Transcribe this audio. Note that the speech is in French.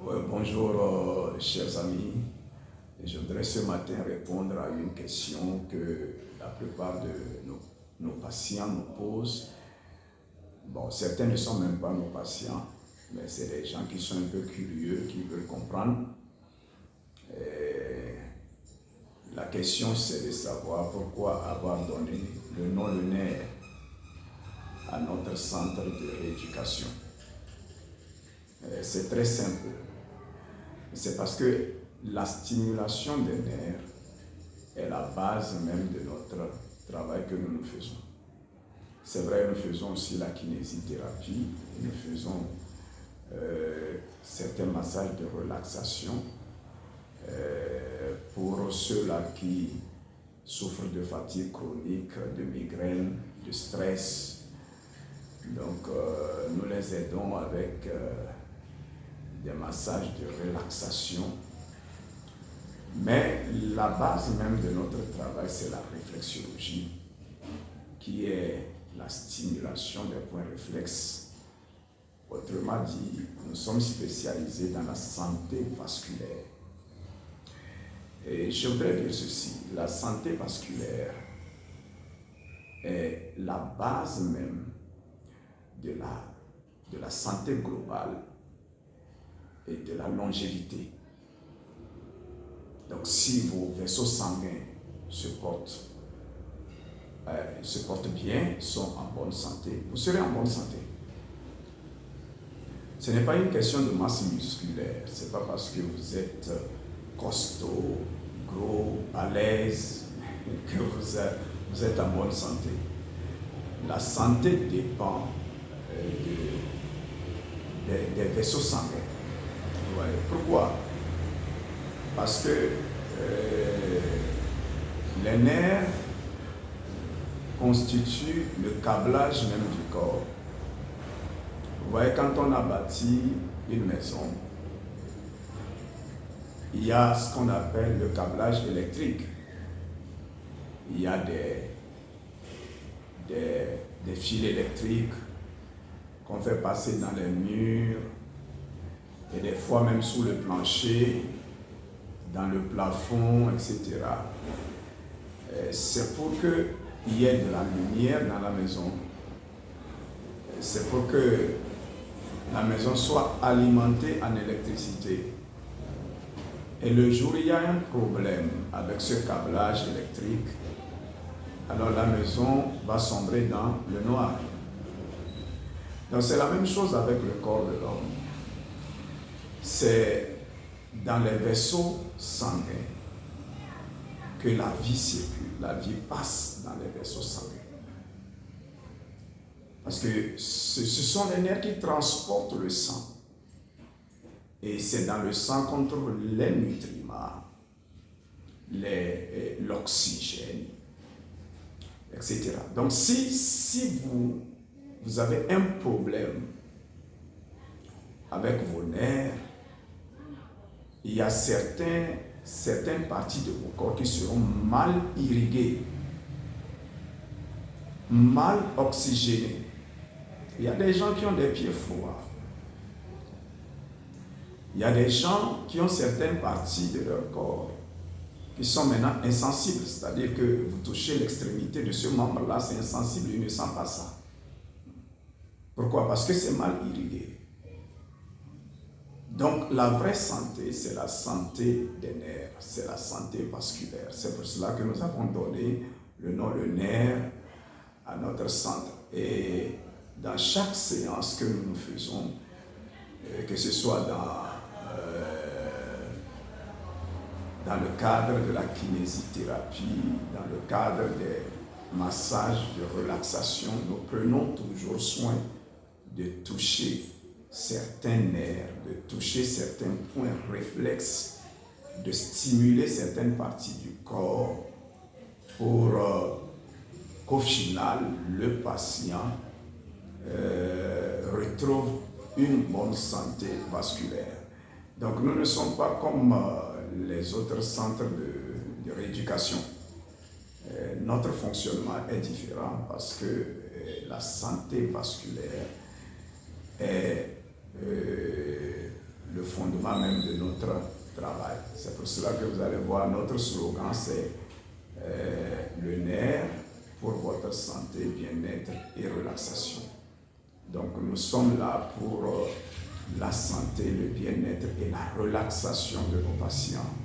Ouais, bonjour, chers amis. Je voudrais ce matin répondre à une question que la plupart de nos patients nous posent. Bon, certains ne sont même pas nos patients, mais c'est des gens qui sont un peu curieux, qui veulent comprendre. Et la question, c'est de savoir pourquoi avoir donné le nom Le Nerf à notre centre de rééducation. C'est très simple. C'est parce que la stimulation des nerfs est la base même de notre travail que nous faisons. C'est vrai, nous faisons aussi la kinésithérapie, nous faisons certains massages de relaxation pour ceux-là qui souffrent de fatigue chronique, de migraine, de stress. Donc, nous les aidons avec des massages de relaxation. Mais la base même de notre travail, c'est la réflexologie, qui est la stimulation des points réflexes. Autrement dit, nous sommes spécialisés dans la santé vasculaire. Et je voudrais dire ceci, la santé vasculaire est la base même de la santé globale et de la longévité. Donc si vos vaisseaux sanguins se portent bien, sont en bonne santé, vous serez en bonne santé. Ce n'est pas une question de masse musculaire, ce n'est pas parce que vous êtes costaud, gros, à l'aise, que vous êtes en bonne santé. La santé dépend des vaisseaux sanguins. Ouais. Pourquoi? Parce que les nerfs constituent le câblage même du corps. Vous voyez, quand on a bâti une maison, il y a ce qu'on appelle le câblage électrique. Il y a des fils électriques qu'on fait passer dans les murs et des fois même sous le plancher, dans le plafond, etc. C'est pour qu'il y ait de la lumière dans la maison. C'est pour que la maison soit alimentée en électricité. Et le jour où il y a un problème avec ce câblage électrique, alors la maison va sombrer dans le noir. Donc c'est la même chose avec le corps de l'homme. C'est dans les vaisseaux sanguins que la vie circule, la vie passe dans les vaisseaux sanguins. Parce que ce sont les nerfs qui transportent le sang. Et c'est dans le sang qu'on trouve les nutriments, l'oxygène, etc. Donc si vous avez un problème avec vos nerfs, il y a certaines parties de vos corps qui seront mal irriguées, mal oxygénées. Il y a des gens qui ont des pieds froids. Il y a des gens qui ont certaines parties de leur corps qui sont maintenant insensibles. C'est-à-dire que vous touchez l'extrémité de ce membre-là, c'est insensible, il ne sent pas ça. Pourquoi? Parce que c'est mal irrigué. Donc la vraie santé, c'est la santé des nerfs, c'est la santé vasculaire. C'est pour cela que nous avons donné le nom Le Nerf à notre centre. Et dans chaque séance que nous faisons, que ce soit dans le cadre de la kinésithérapie, dans le cadre des massages de relaxation, nous prenons toujours soin de toucher certains nerfs, de toucher certains points réflexes, de stimuler certaines parties du corps pour qu'au final, le patient retrouve une bonne santé vasculaire. Donc nous ne sommes pas comme les autres centres de rééducation. Notre fonctionnement est différent parce que la santé vasculaire est le fondement même de notre travail. C'est pour cela que vous allez voir notre slogan, c'est le nerf pour votre santé, bien-être et relaxation. Donc nous sommes là pour la santé, le bien-être et la relaxation de nos patients.